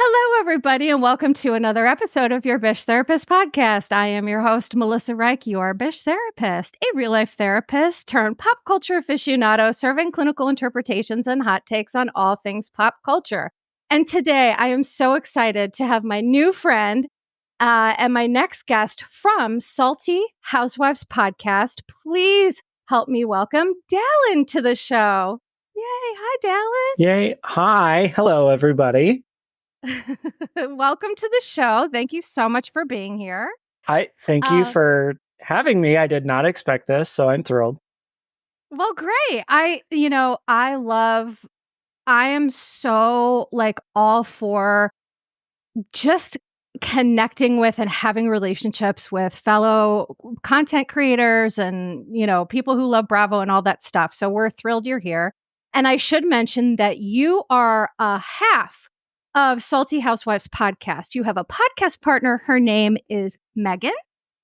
Hello, everybody, and welcome to another episode of your Bish Therapist Podcast. I am your host, Melissa Reich, your Bish Therapist, a real-life therapist turned pop culture aficionado, serving clinical interpretations and hot takes on all things pop culture. And today, I am so excited to have my new friend and my next guest from Salty Housewives Podcast. Please help me welcome Dallon to the show. Yay. Hi, Dallon. Yay. Hi. Hello, everybody. Welcome to the show. Thank you so much for being here. I thank you for having me. I did not expect this, so I'm thrilled. Well, great. I am so all for just connecting with and having relationships with fellow content creators and, people who love Bravo and all that stuff. So we're thrilled you're here. And I should mention that you are a half of Salty Housewives Podcast. You have a podcast partner. Her name is Megan.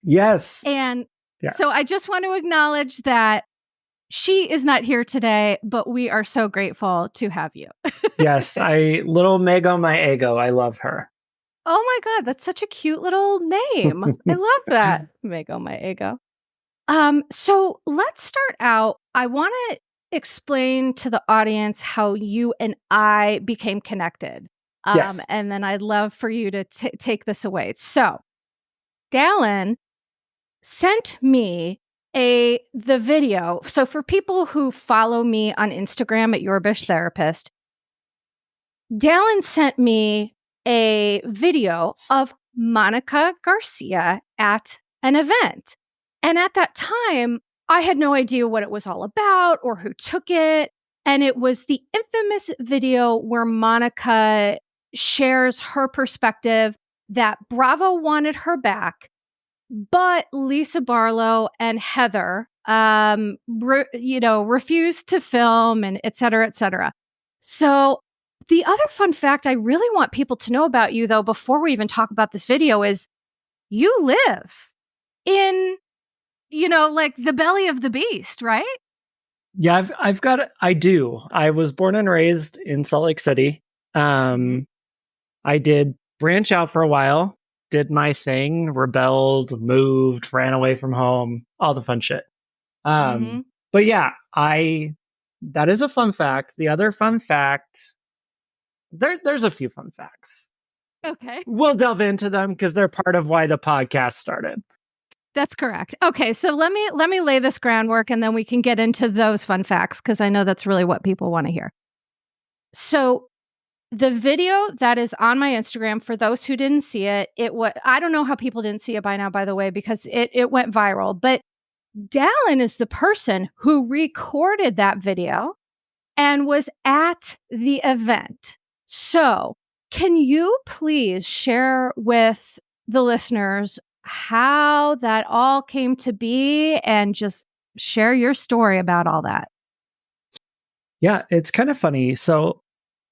Yes. And so I just want to acknowledge that she is not here today, but we are so grateful to have you. Yes. Little Mego, my ego. I love her. Oh my God. That's such a cute little name. I love that. Mego, my ego. So let's start out. I want to explain to the audience how you and I became connected. Yes. And then I'd love for you to take this away. So Dallon sent me the video. So for people who follow me on Instagram at Your Bish Therapist, Dallon sent me a video of Monica Garcia at an event. And at that time, I had no idea what it was all about or who took it. And it was the infamous video where Monica shares her perspective that Bravo wanted her back, but Lisa Barlow and Heather, refused to film and et cetera, et cetera. So the other fun fact I really want people to know about you, though, before we even talk about this video is you live in, the belly of the beast, right? Yeah, I do. I was born and raised in Salt Lake City. I did branch out for a while, did my thing, rebelled, moved, ran away from home, all the fun shit. But yeah, that is a fun fact. The other fun fact, there's a few fun facts. Okay. We'll delve into them because they're part of why the podcast started. That's correct. Okay, so let me lay this groundwork and then we can get into those fun facts because I know that's really what people want to hear. So the video that is on my Instagram, for those who didn't see it, I don't know how people didn't see it by now, by the way, because it went viral. But Dallon is the person who recorded that video and was at the event. So can you please share with the listeners how that all came to be and just share your story about all that? Yeah, it's kind of funny. So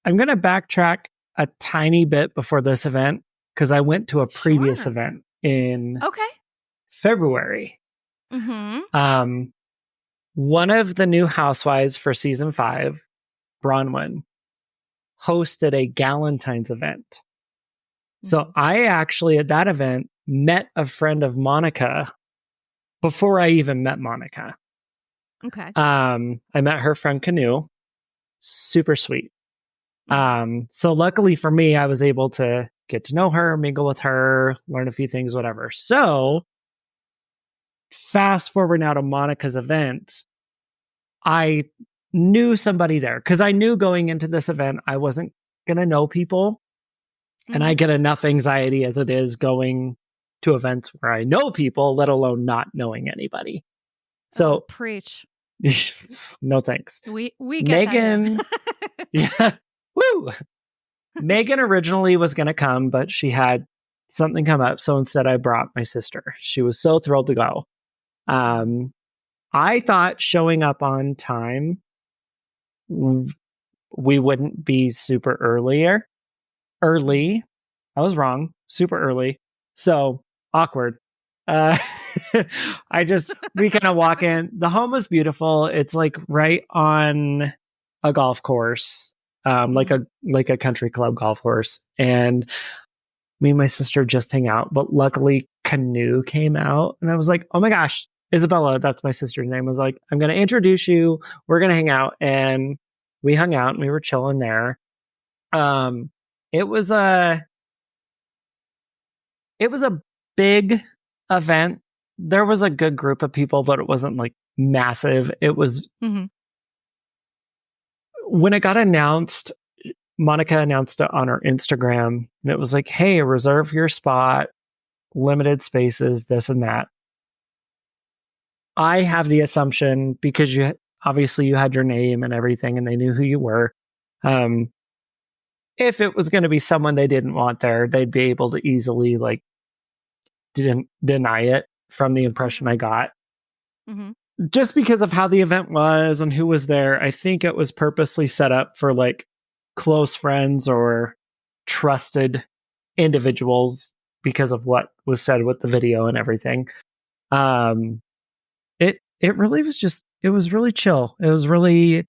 I'm going to backtrack a tiny bit before this event because I went to a previous event in February. Mm-hmm. One of the new housewives for season 5, Bronwyn, hosted a Galentine's event. So I actually, at that event, met a friend of Monica before I even met Monica. Okay. I met her friend Canoe. Super sweet. So luckily for me, I was able to get to know her, mingle with her, learn a few things, whatever. So fast forward now to Monica's event. I knew somebody there because I knew going into this event, I wasn't going to know people. And I get enough anxiety as it is going to events where I know people, let alone not knowing anybody. So preach. No thanks. We get Megan. That. Yeah. Woo. Megan originally was going to come, but she had something come up. So instead I brought my sister. She was so thrilled to go. I thought showing up on time, we wouldn't be super early. I was wrong. Super early. So awkward. We kind of walk in. The home was beautiful. It's like right on a golf course. like a country club golf course. And me and my sister just hang out. But luckily, Canoe came out, and I was like, oh my gosh, Isabella, that's my sister's name. I was like, I'm going to introduce you. We're going to hang out. And we hung out and we were chilling there. It was a big event. There was a good group of people, but it wasn't like massive. It was when it got announced, Monica announced it on her Instagram, and it was like, hey, reserve your spot, limited spaces, this and that. I have the assumption, because you had your name and everything and they knew who you were. If it was going to be someone they didn't want there, they'd be able to easily like deny it from the impression I got. Just because of how the event was and who was there, I think it was purposely set up for like close friends or trusted individuals because of what was said with the video and everything. It really was just, it was really chill. It was really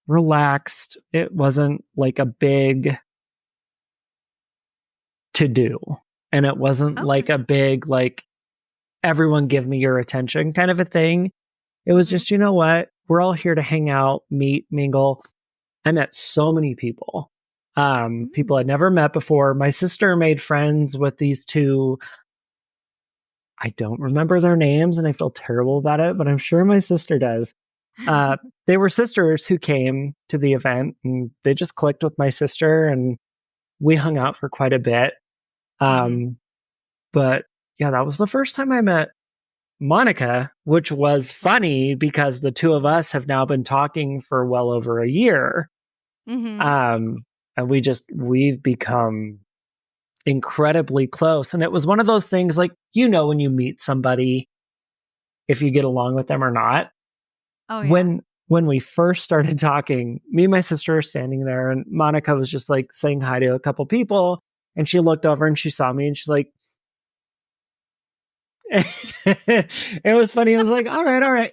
relaxed. It wasn't like a big to do. And it wasn't like a big, like, everyone give me your attention kind of a thing. It was just, you know what? We're all here to hang out, meet, mingle. I met so many people. People I'd never met before. My sister made friends with these two. I don't remember their names and I feel terrible about it, but I'm sure my sister does. They were sisters who came to the event, and they just clicked with my sister and we hung out for quite a bit. But yeah, that was the first time I met Monica, which was funny because the two of us have now been talking for well over a year. And we've become incredibly close. And it was one of those things like, you know, when you meet somebody, if you get along with them or not. When we first started talking, me and my sister are standing there, and Monica was just like saying hi to a couple people, and she looked over and she saw me and she's like, it was funny. It was like, all right.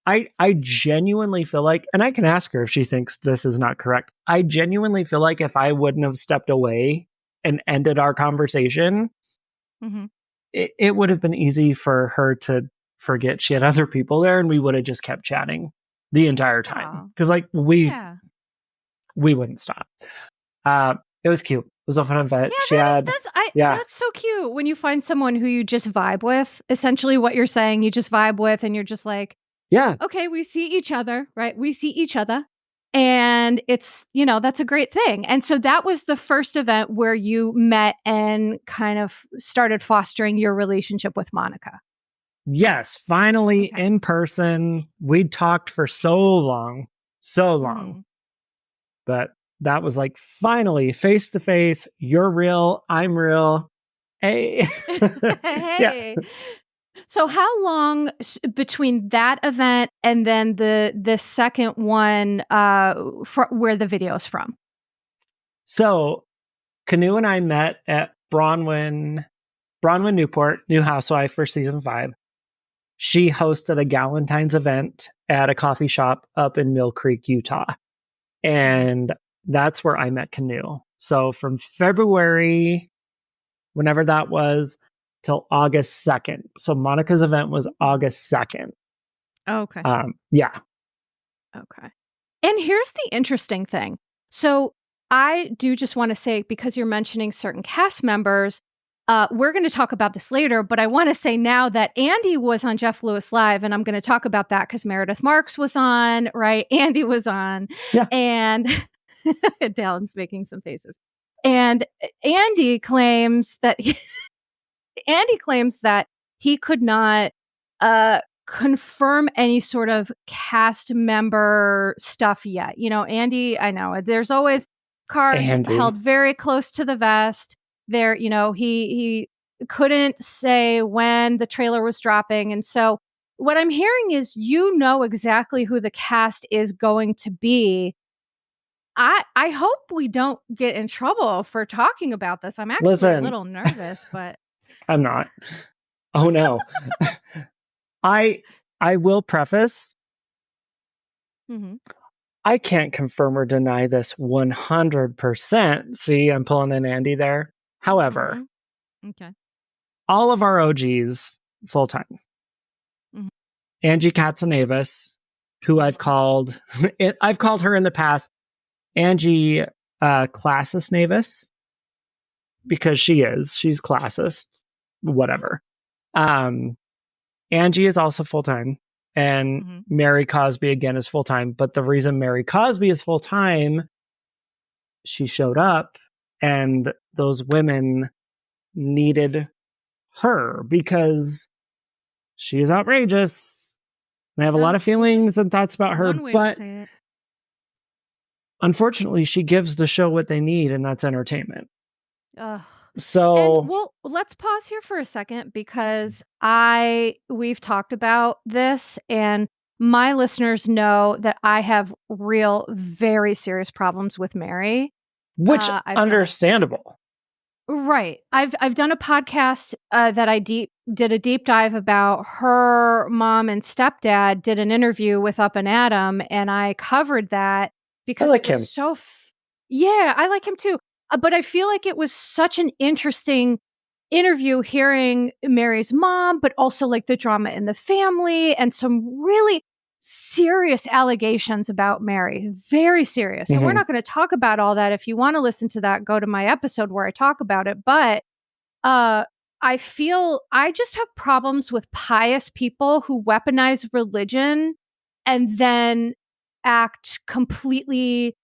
I genuinely feel like, and I can ask her if she thinks this is not correct. I genuinely feel like if I wouldn't have stepped away and ended our conversation, it would have been easy for her to forget she had other people there, and we would have just kept chatting the entire time. Because like we wouldn't stop. It was cute. It was a fun event. That's so cute when you find someone who you just vibe with. Essentially what you're saying, you just vibe with, and you're just like, yeah, okay, we see each other, right? We see each other. And it's, you know, that's a great thing. And so that was the first event where you met and kind of started fostering your relationship with Monica. Yes, finally in person. We'd talked for so long. But that was like, finally, face to face. You're real. I'm real. Hey. Hey. Yeah. So how long between that event and then the second one where the video's from? So Canoe and I met at Bronwyn Newport, new housewife for season 5. She hosted a Galentine's event at a coffee shop up in Mill Creek, Utah. And that's where I met Canoe. So from February, whenever that was, till August 2nd. So Monica's event was August 2nd. Okay. Yeah. Okay. And here's the interesting thing. So I do just want to say, because you're mentioning certain cast members, we're going to talk about this later, but I want to say now that Andy was on Jeff Lewis Live, and I'm going to talk about that because Meredith Marks was on, right? Andy was on. Yeah. And Dallon's making some faces. And Andy claims that he could not confirm any sort of cast member stuff yet. You know, Andy, I know there's always cards held very close to the vest. There, you know, he couldn't say when the trailer was dropping. And so what I'm hearing is, you know exactly who the cast is going to be. I hope we don't get in trouble for talking about this. I'm actually a little nervous, but I'm not. Oh no. I will preface. I can't confirm or deny this 100%. See, I'm pulling an Andy there. However, Okay. all of our OGs full-time. Mhm. Angie Katsunavis, who I've called her in the past Angie Classis Navis, because she's classist, whatever. Angie is also full-time, and Mary Cosby again is full-time. But the reason Mary Cosby is full-time, she showed up and those women needed her because she is outrageous. I have a lot of feelings and thoughts about her, but unfortunately, she gives the show what they need, and that's entertainment. So, and well, let's pause here for a second because we've talked about this, and my listeners know that I have real, very serious problems with Mary. Which understandable. Right. I've done a podcast that I did a deep dive about. Her mom and stepdad did an interview with Up and Adam, and I covered that because I like it was him. so yeah, I like him too. But I feel like it was such an interesting interview hearing Mary's mom, but also like the drama in the family and some really serious allegations about Mary. Very serious. So we're not going to talk about all that. If you want to listen to that, go to my episode where I talk about it. But I feel I just have problems with pious people who weaponize religion and then act completely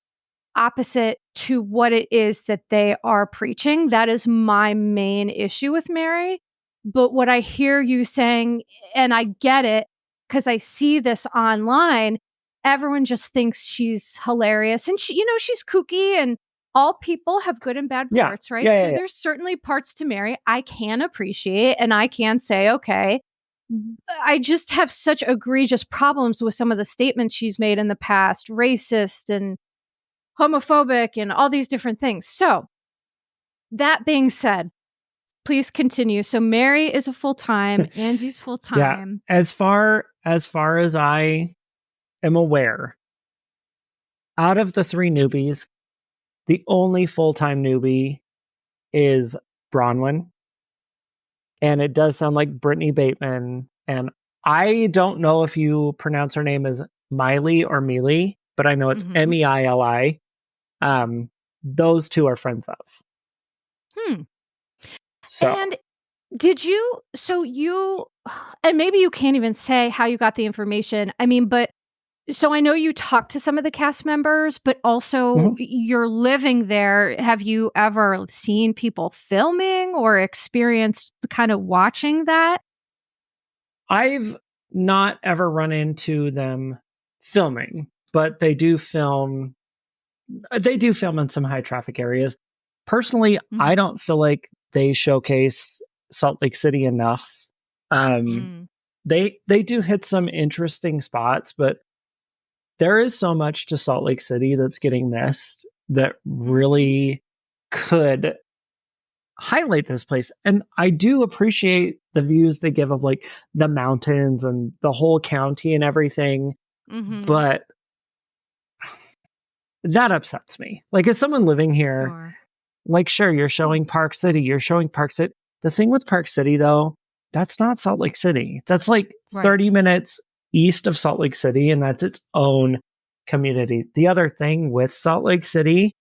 opposite to what it is that they are preaching. That is my main issue with Mary. But what I hear you saying, and I get it because I see this online, everyone just thinks she's hilarious. And she's kooky, and all people have good and bad parts, right? So there's certainly parts to Mary I can appreciate, and I can say, okay, I just have such egregious problems with some of the statements she's made in the past, racist and homophobic and all these different things. So that being said, please continue. So Mary is a full-time, Angie's full-time. Yeah. As far as I am aware, out of the 3 newbies, the only full-time newbie is Bronwyn. And it does sound like Brittany Bateman. And I don't know if you pronounce her name as Miley or Mealy, but I know it's Meili. Those 2 are friends of. So, and and maybe you can't even say how you got the information. I mean, but so I know you talked to some of the cast members, but also you're living there. Have you ever seen people filming or experienced kind of watching that? I've not ever run into them filming, but they do film in some high traffic areas. Personally, I don't feel like they showcase Salt Lake City enough. They do hit some interesting spots, but there is so much to Salt Lake City that's getting missed that really could highlight this place. And I do appreciate the views they give of like the mountains and the whole county and everything. But that upsets me. Like, as someone living here, like, sure, you're showing Park City. The thing with Park City, though, that's not Salt Lake City. That's like 30 minutes east of Salt Lake City, and that's its own community. The other thing with Salt Lake City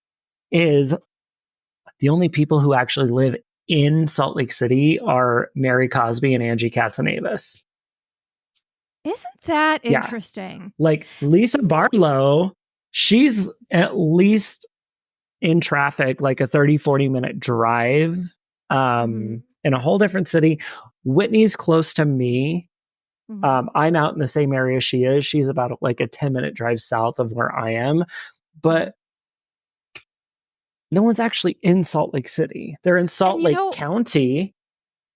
is the only people who actually live in Salt Lake City are Mary Cosby and Angie Katsunavis. Isn't that interesting? Like, Lisa Barlow, she's at least in traffic, like a 30-40 minute drive in a whole different city. Whitney's close to me. I'm out in the same area she is. She's about like a 10-minute drive south of where I am. But no one's actually in Salt Lake City. They're in Salt Lake County.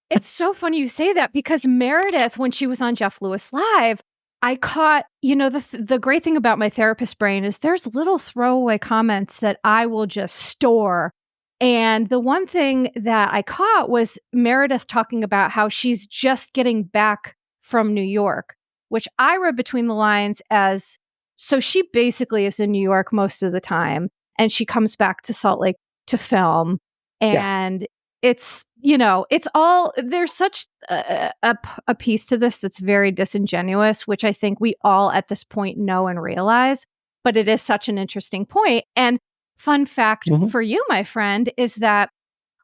It's so funny you say that because Meredith, when she was on Jeff Lewis Live, I caught, the great thing about my therapist brain is there's little throwaway comments that I will just store. And the one thing that I caught was Meredith talking about how she's just getting back from New York, which I read between the lines as So she basically is in New York most of the time, and she comes back to Salt Lake to film. And it's, it's all, there's such a piece to this that's very disingenuous, which I think we all at this point know and realize, but it is such an interesting point. And fun fact for you, my friend, is that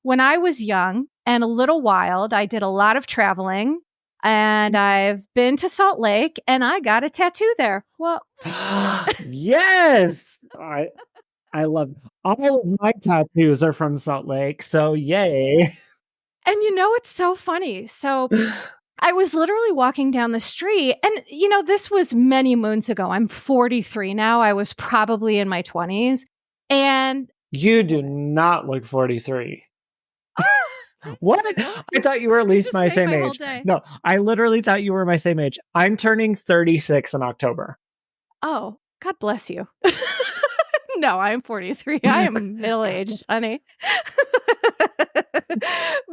when I was young and a little wild, I did a lot of traveling, and I've been to Salt Lake, and I got a tattoo there. Well, yes, I love all of my tattoos are from Salt Lake, so yay. And it's so funny. So I was literally walking down the street, and this was many moons ago. I'm 43 now. I was probably in my 20s, and you do not look 43. What? I thought you were at least my same age. No, I literally thought you were my same age. I'm turning 36 in October. Oh, God bless you. No, I'm 43. I am middle-aged, honey.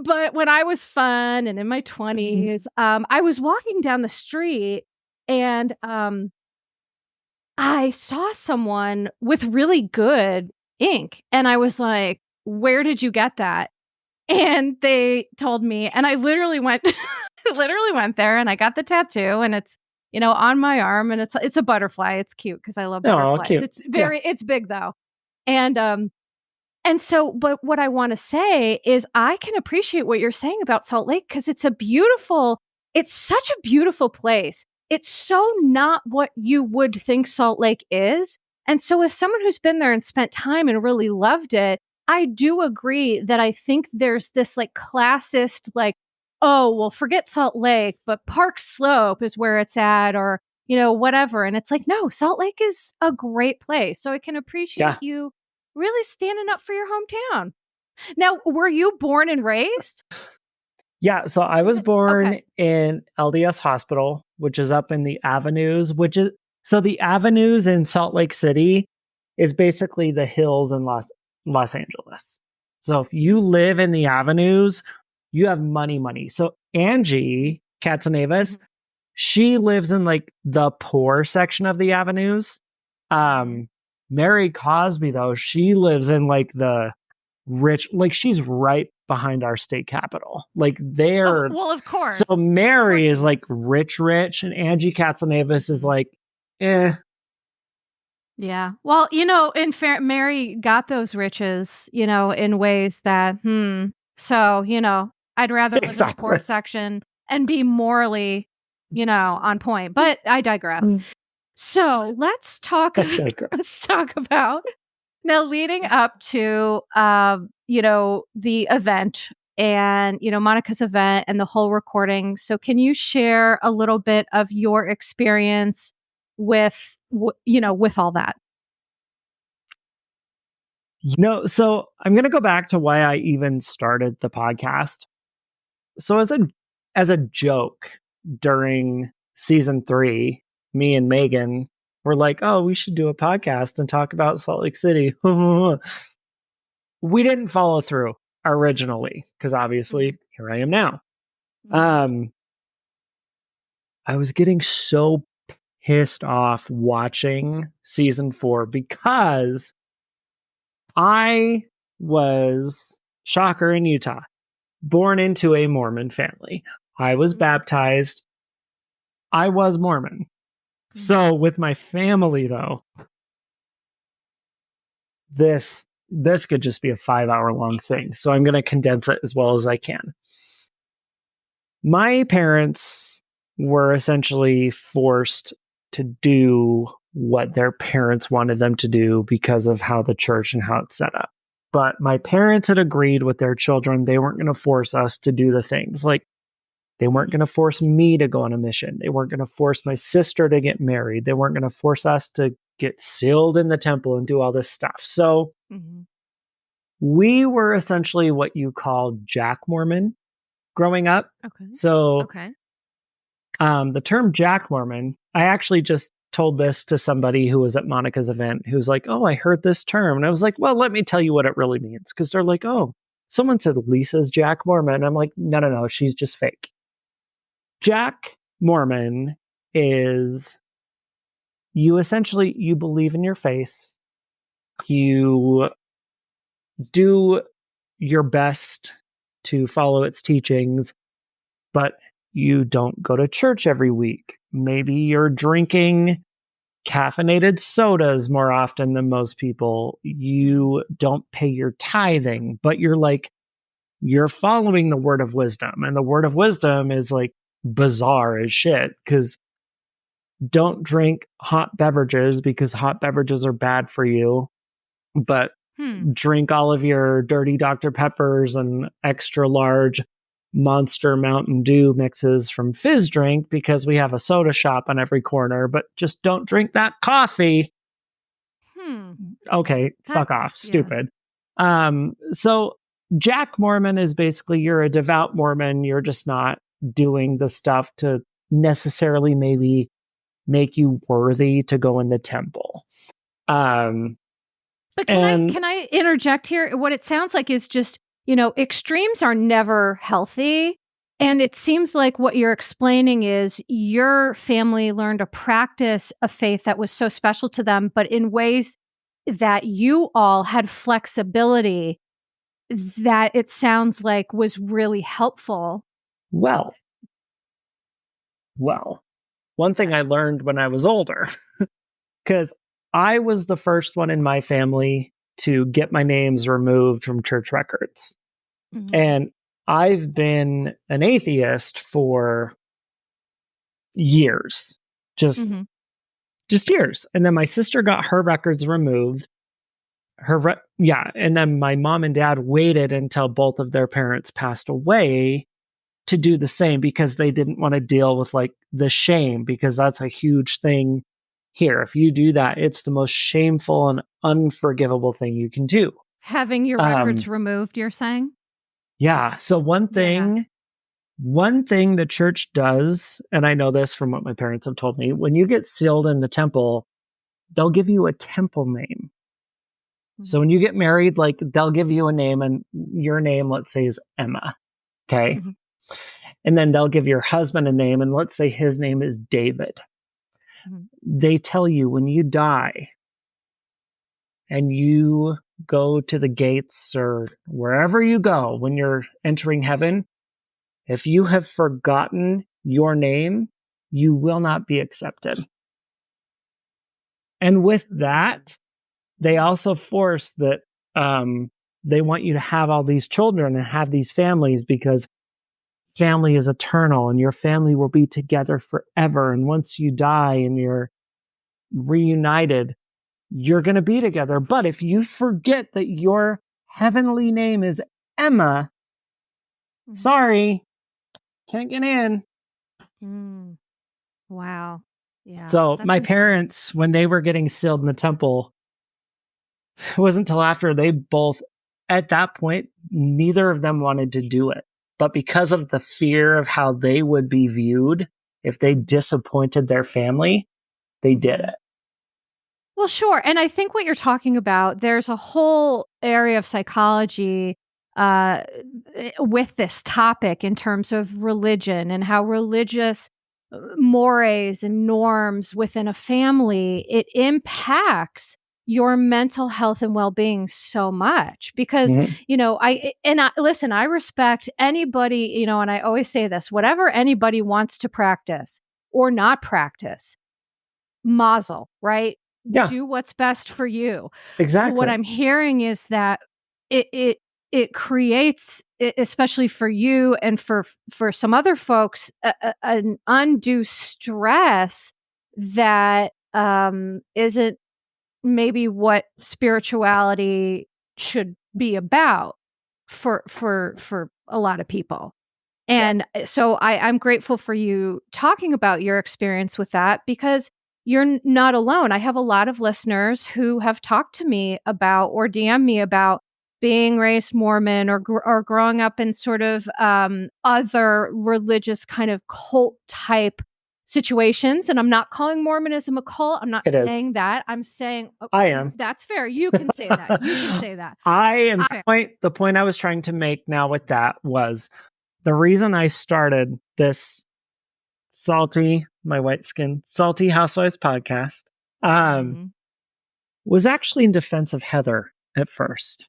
But when I was fun and in my 20s, I was walking down the street, and I saw someone with really good ink. And I was like, where did you get that? And they told me, and I literally went there, and I got the tattoo, and it's, on my arm, and it's a butterfly. It's cute because I love butterflies. Cute. It's it's big though. And so, but what I want to say is I can appreciate what you're saying about Salt Lake, because it's such a beautiful place. It's so not what you would think Salt Lake is. And so as someone who's been there and spent time and really loved it, I do agree that I think there's this like classist, like, oh, well, forget Salt Lake, but Park Slope is where it's at, or, whatever. And it's like, no, Salt Lake is a great place. So I can appreciate you really standing up for your hometown. Now, were you born and raised? Yeah. So I was born in LDS Hospital, which is up in the Avenues, so the Avenues in Salt Lake City is basically the hills in Los Angeles. So if you live in the Avenues, you have money. So Angie Katzenevas, she lives in like the poor section of the Avenues. Mary Cosby, though, she lives in like the rich, like she's right behind our state capitol. Like they're, well, of course. So Mary is like rich, and Angie Katzenevas is like, eh. Yeah. Well, Mary got those riches, in ways that, So, I'd rather live in the poor section and be morally, on point. But I digress. So let's talk about now leading up to, the event and, Monica's event and the whole recording. So can you share a little bit of your experience with all that? So I'm going to go back to why I even started the podcast. So as a joke during season 3, me and Megan were like, oh, we should do a podcast and talk about Salt Lake City. We didn't follow through originally because obviously here I am now. I was getting so pissed off watching season 4 because I was, shocker, in Utah, born into a Mormon family. I was baptized. I was Mormon. So with my family, though, this could just be a 5-hour long thing. So I'm going to condense it as well as I can. My parents were essentially forced to do what their parents wanted them to do because of how the church and how it's set up. But my parents had agreed with their children. They weren't going to force us to do the things. Like, they weren't going to force me to go on a mission. They weren't going to force my sister to get married. They weren't going to force us to get sealed in the temple and do all this stuff. So we were essentially what you call Jack Mormon growing up. Okay. So the term Jack Mormon, I actually just told this to somebody who was at Monica's event who was like, oh, I heard this term. And I was like, well, let me tell you what it really means. Because they're like, oh, someone said Lisa's Jack Mormon. And I'm like, no, she's just fake. Jack Mormon is you essentially, you believe in your faith. You do your best to follow its teachings, but you don't go to church every week. Maybe you're drinking caffeinated sodas more often than most people. You don't pay your tithing, but you're following the word of wisdom. And the word of wisdom is like bizarre as shit, because don't drink hot beverages because hot beverages are bad for you, but drink all of your dirty Dr. Peppers and extra large Monster Mountain Dew mixes from Fizz Drink because we have a soda shop on every corner, but just don't drink that coffee. Okay, fuck off, stupid. So Jack Mormon is basically, you're a devout Mormon, you're just not doing the stuff to necessarily maybe make you worthy to go in the temple. But can I interject here? What it sounds like is just, extremes are never healthy. And it seems like what you're explaining is your family learned a practice of faith that was so special to them, but in ways that you all had flexibility that it sounds like was really helpful. Well, one thing I learned when I was older, because I was the first one in my family to get my names removed from church records. Mm-hmm. And I've been an atheist for years, just years. And then my sister got her records removed. And then my mom and dad waited until both of their parents passed away to do the same, because they didn't want to deal with like the shame, because that's a huge thing here. If you do that, it's the most shameful and unforgivable thing you can do. Having your records removed, you're saying? Yeah. So one thing the church does, and I know this from what my parents have told me, when you get sealed in the temple, they'll give you a temple name. Mm-hmm. So when you get married, like they'll give you a name, and your name, let's say, is Emma. Okay. Mm-hmm. And then they'll give your husband a name, and let's say his name is David. Mm-hmm. They tell you when you die and you go to the gates or wherever you go when you're entering heaven, if you have forgotten your name, you will not be accepted. And with that, they also force that they want you to have all these children and have these families, because family is eternal and your family will be together forever. And once you die and you're reunited, you're going to be together. But if you forget that your heavenly name is Emma, sorry, can't get in. Wow. Yeah. So my parents, when they were getting sealed in the temple, it wasn't until after they both, at that point, neither of them wanted to do it. But because of the fear of how they would be viewed if they disappointed their family, they did it. Well, sure. And I think what you're talking about, there's a whole area of psychology with this topic in terms of religion and how religious mores and norms within a family, it impacts your mental health and well-being so much, because, listen, I respect anybody, and I always say this, whatever anybody wants to practice or not practice, mazel, right? Yeah. Do what's best for you. Exactly. What I'm hearing is that it creates, especially for you and for some other folks, an undue stress that isn't maybe what spirituality should be about for a lot of people. And so I'm grateful for you talking about your experience with that, because you're not alone. I have a lot of listeners who have talked to me about or DM me about being raised Mormon or growing up in sort of other religious kind of cult type situations. And I'm not calling Mormonism a cult. I'm not saying that. I'm saying I am. That's fair. You can say that. You can say that. I am. The point I was trying to make now with that was the reason I started this Salty Housewives podcast was actually in defense of Heather at first.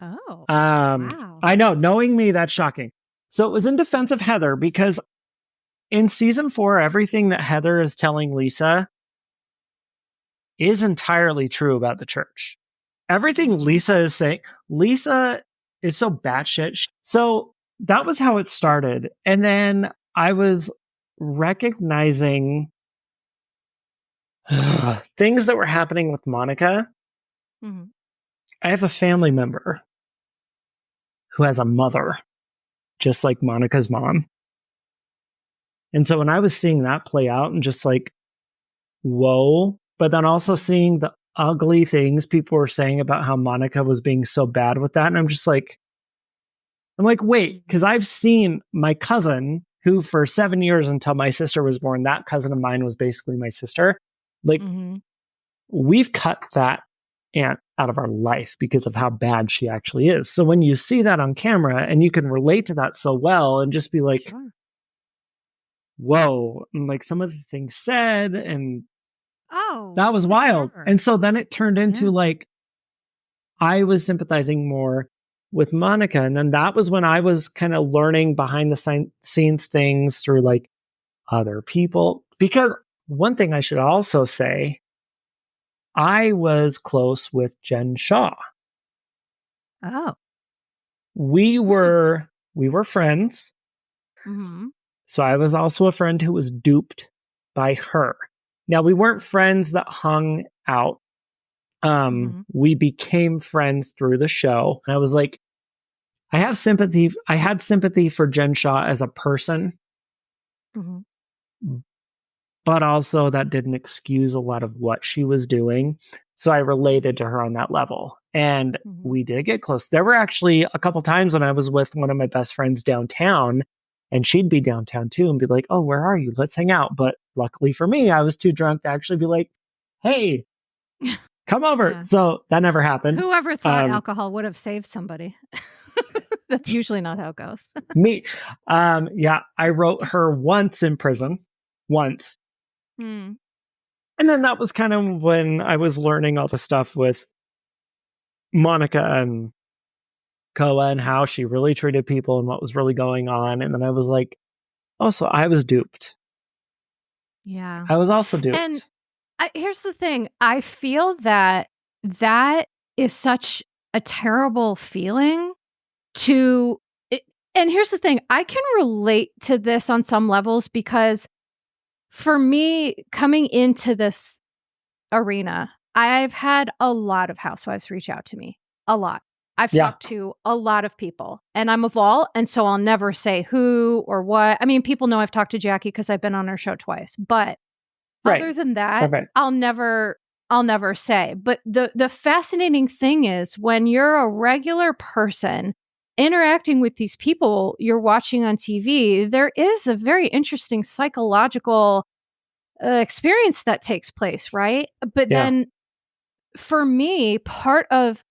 Oh, wow. I know, knowing me, that's shocking. So it was in defense of Heather because in season 4, everything that Heather is telling Lisa is entirely true about the church. Everything Lisa is saying, Lisa is so batshit. So that was how it started. And then I was recognizing things that were happening with Monica. I have a family member who has a mother, just like Monica's mom. And so when I was seeing that play out and just like, whoa, but then also seeing the ugly things people were saying about how Monica was being so bad with that. And I'm like, wait, because I've seen my cousin who for 7 years until my sister was born, that cousin of mine was basically my sister. Like, we've cut that aunt out of our life because of how bad she actually is. So when you see that on camera and you can relate to that so well and just be like, whoa, and like some of the things said, and that was wild. And so then it turned into like, I was sympathizing more with Monica. And then that was when I was kind of learning behind the scenes things through like other people. Because one thing I should also say, I was close with Jen Shah. Oh. We were friends. So I was also a friend who was duped by her. Now, we weren't friends that hung out. We became friends through the show. And I was like, I had sympathy for Jen Shah as a person. But also that didn't excuse a lot of what she was doing. So I related to her on that level. And we did get close. There were actually a couple times when I was with one of my best friends downtown, and she'd be downtown too and be like, oh, where are you? Let's hang out. But luckily for me, I was too drunk to actually be like, hey, come over. Yeah. So that never happened. Whoever thought alcohol would have saved somebody? That's usually not how it goes. Me. Yeah, I wrote her once in prison. Once. And then that was kind of when I was learning all the stuff with Monica and Cohen, how she really treated people and what was really going on. And then I was like, oh, so I was duped. Yeah. I was also duped. And here's the thing. I feel that is such a terrible feeling to... And here's the thing. I can relate to this on some levels because for me, coming into this arena, I've had a lot of housewives reach out to me. A lot. I've talked to a lot of people, and I'm a vault, and so I'll never say who or what. I mean, people know I've talked to Jackie because I've been on her show twice, but other than that, I'll never say. But the fascinating thing is when you're a regular person interacting with these people you're watching on TV, there is a very interesting psychological experience that takes place, right? But then for me, part of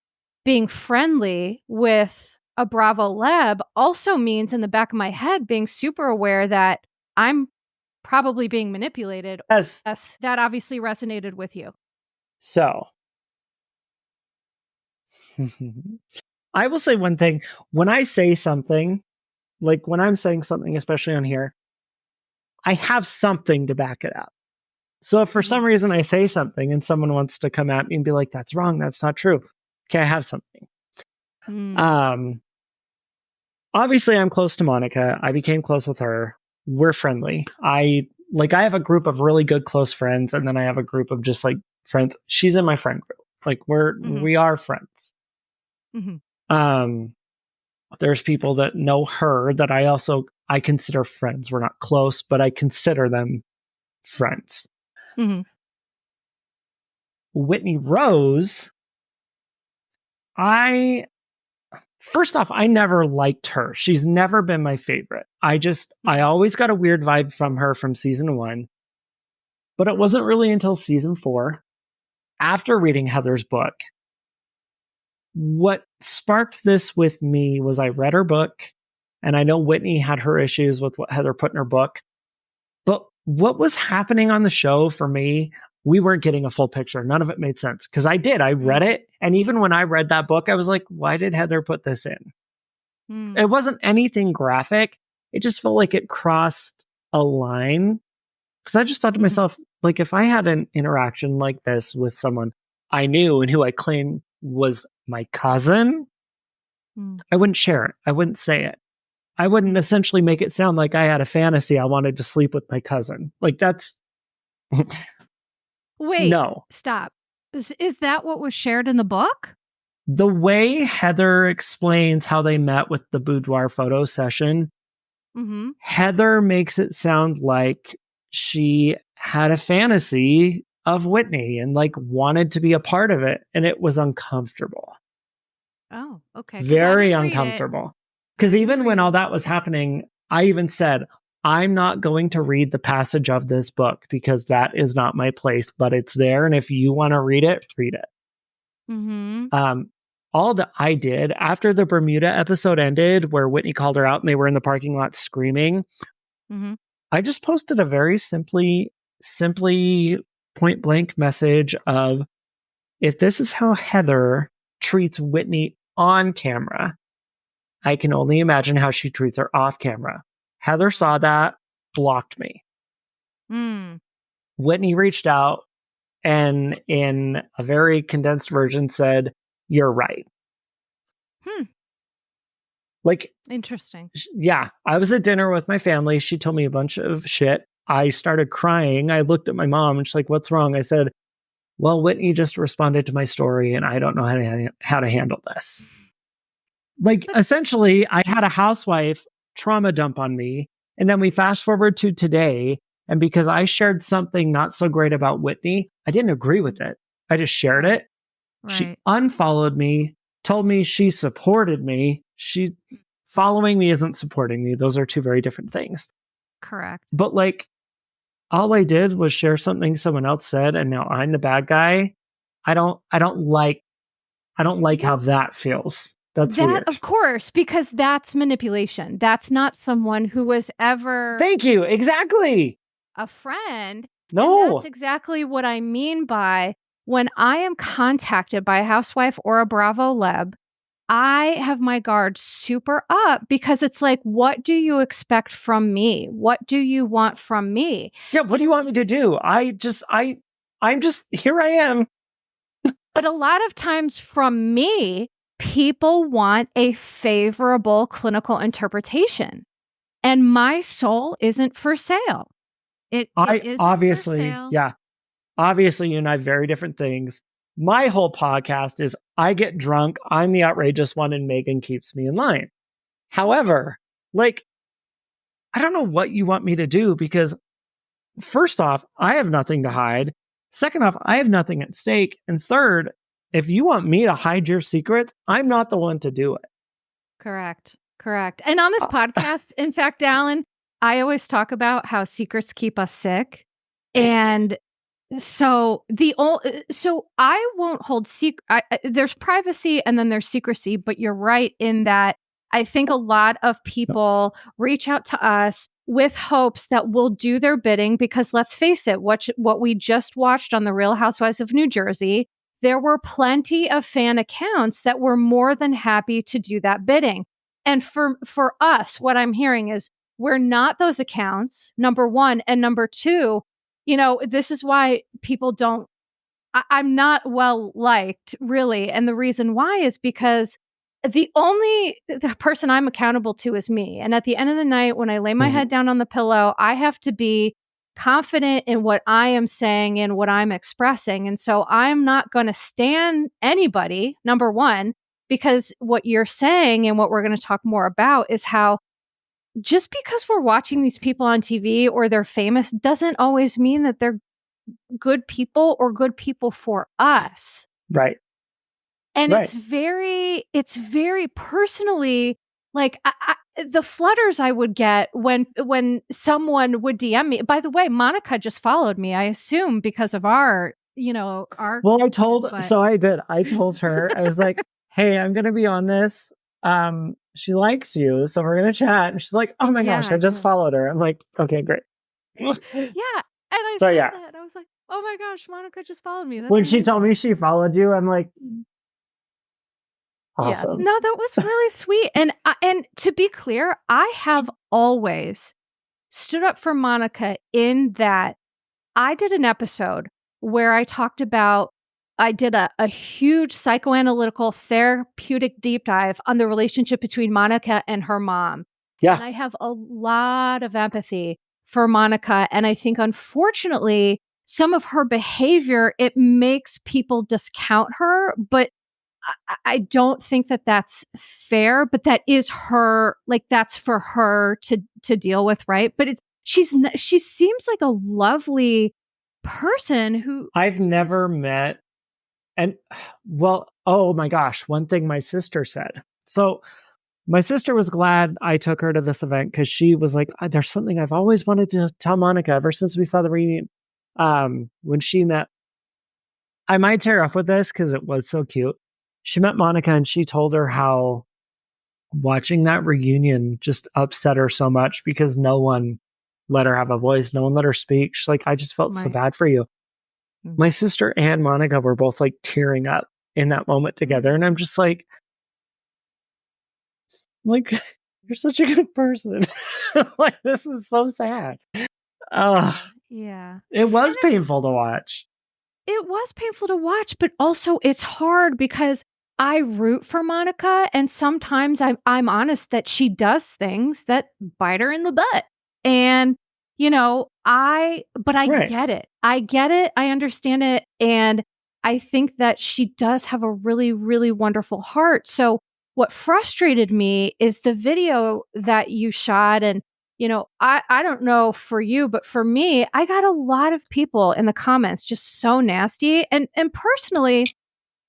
being friendly with a bravoleb also means in the back of my head being super aware that I'm probably being manipulated. Yes. That obviously resonated with you. So I will say one thing. When I say something, like when I'm saying something, especially on here, I have something to back it up. So if for some reason I say something and someone wants to come at me and be like, that's wrong, that's not true. Okay, I have something. Obviously I'm close to Monica. I became close with her. We're friendly. I have a group of really good close friends, and then I have a group of just like friends. She's in my friend group. Like we are friends. There's people that know her that I consider friends. We're not close, but I consider them friends. Whitney Rose, first off, I never liked her. She's never been my favorite. I always got a weird vibe from her from season 1, but it wasn't really until season 4, after reading Heather's book. What sparked this with me was I read her book, and I know Whitney had her issues with what Heather put in her book, but what was happening on the show for me we weren't getting a full picture. None of it made sense. Because I read it. And even when I read that book, I was like, why did Heather put this in? It wasn't anything graphic. It just felt like it crossed a line. Because I just thought to myself, like, if I had an interaction like this with someone I knew and who I claimed was my cousin, I wouldn't share it. I wouldn't say it. I wouldn't essentially make it sound like I had a fantasy I wanted to sleep with my cousin. Like, that's... Wait, no. Stop. Is that what was shared in the book? The way Heather explains how they met with the boudoir photo session, Heather makes it sound like she had a fantasy of Whitney and like wanted to be a part of it. And it was uncomfortable. Oh, okay. Very uncomfortable. Because even when all that was happening, I even said, I'm not going to read the passage of this book because that is not my place, but it's there. And if you want to read it, read it. All that I did after the Bermuda episode ended, where Whitney called her out and they were in the parking lot screaming, I just posted a very simply point blank message of, if this is how Heather treats Whitney on camera, I can only imagine how she treats her off camera. Heather saw that, blocked me. Whitney reached out and in a very condensed version said, you're right. Like, interesting. Yeah. I was at dinner with my family. She told me a bunch of shit. I started crying. I looked at my mom and she's like, what's wrong? I said, well, Whitney just responded to my story and I don't know how to handle this. Like, essentially, I had a housewife trauma dump on me. And then we fast forward to today. And because I shared something not so great about Whitney, I didn't agree with it. I just shared it. Right. She unfollowed me, told me she supported me. Following me isn't supporting me. Those are two very different things. Correct. But like, all I did was share something someone else said, and now I'm the bad guy. I don't like how that feels. That's weird. Of course, because that's manipulation. That's not someone who was ever... Thank you. Exactly. ...a friend. No. And that's exactly what I mean by when I am contacted by a housewife or a bravoleb, I have my guard super up because it's like, what do you expect from me? What do you want from me? Yeah, what do you want me to do? I'm just, here I am. But a lot of times from me, people want a favorable clinical interpretation. And my soul isn't for sale. It isn't obviously, for sale. Yeah. Obviously, you and I have very different things. My whole podcast is I get drunk, I'm the outrageous one, and Megan keeps me in line. However, like, I don't know what you want me to do because, first off, I have nothing to hide. Second off, I have nothing at stake. And third, if you want me to hide your secrets, I'm not the one to do it. Correct. And on this podcast, in fact, Dallon, I always talk about how secrets keep us sick. And so I won't hold secret. There's privacy and then there's secrecy, but you're right in that I think a lot of people reach out to us with hopes that we'll do their bidding because let's face it, what we just watched on The Real Housewives of New Jersey, there were plenty of fan accounts that were more than happy to do that bidding. And for us, what I'm hearing is we're not those accounts, number one. And number two, this is why people don't, I'm not well liked, really. And the reason why is because the person I'm accountable to is me. And at the end of the night, when I lay my head down on the pillow, I have to be confident in what I am saying and what I'm expressing. And so I'm not going to stand anybody, number one, because what you're saying and what we're going to talk more about is how just because we're watching these people on TV or they're famous doesn't always mean that they're good people or good people for us. Right. And it's very personally, like the flutters I would get when someone would DM me. By the way, Monica just followed me, I assume because of our. Well, I told her, I was like, hey, I'm going to be on this. She likes you, so we're going to chat. And she's like, oh my gosh, I just followed her. I'm like, okay, great. Yeah. And I saw that. I was like, Oh my gosh, Monica just followed me. That's when she amazing. told me she followed you, I'm like, awesome. Yeah, no, that was really sweet. And to be clear, I have always stood up for Monica in that I did an episode where I talked about, I did a huge psychoanalytical therapeutic deep dive on the relationship between Monica and her mom. Yeah. And I have a lot of empathy for Monica. And I think, unfortunately, some of her behavior, it makes people discount her. But I don't think that that's fair, but that is her, like, that's for her to deal with, right? But she seems like a lovely person who I've never met, and well, oh my gosh, one thing my sister said. So my sister was glad I took her to this event because she was like, there's something I've always wanted to tell Monica ever since we saw the reunion. When she met, I might tear up with this because it was so cute. She met Monica and she told her how watching that reunion just upset her so much because no one let her have a voice. No one let her speak. She's like, I just felt so bad for you. Mm-hmm. My sister and Monica were both like tearing up in that moment together. And I'm just like, you're such a good person. Like, this is so sad. Yeah. It was painful to watch. It was painful to watch, but also it's hard because I root for Monica, and sometimes I'm honest that she does things that bite her in the butt. And, I Right. get it. I get it. I understand it. And I think that she does have a really, really wonderful heart. So what frustrated me is the video that you shot. And, I don't know for you, but for me, I got a lot of people in the comments just so nasty. And personally,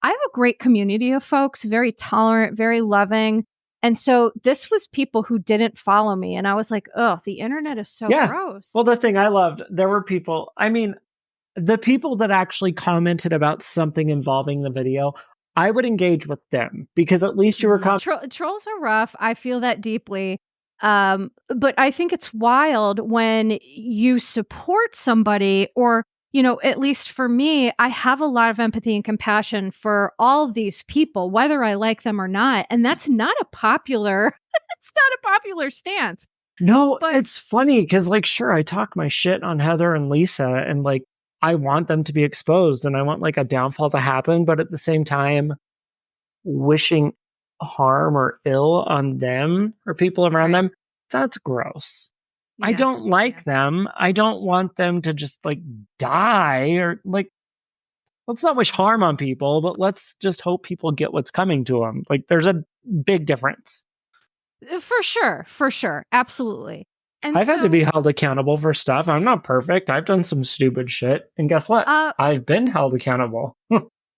I have a great community of folks, very tolerant, very loving. And so this was people who didn't follow me. And I was like, oh, the internet is so gross. Well, the thing I loved, there were people, I mean, the people that actually commented about something involving the video, I would engage with them because at least you were trolls are rough. I feel that deeply. But I think it's wild when you support somebody, or at least for me, I have a lot of empathy and compassion for all these people, whether I like them or not. And that's not a popular, it's not a popular stance. No, but it's funny because, like, sure, I talk my shit on Heather and Lisa, and like, I want them to be exposed and I want like a downfall to happen. But at the same time, wishing harm or ill on them or people around them, that's gross. Yeah. I don't like them. I don't want them to just like die, or like, let's not wish harm on people, but let's just hope people get what's coming to them. Like, there's a big difference. For sure. Absolutely. And I've had to be held accountable for stuff. I'm not perfect. I've done some stupid shit. And guess what? I've been held accountable.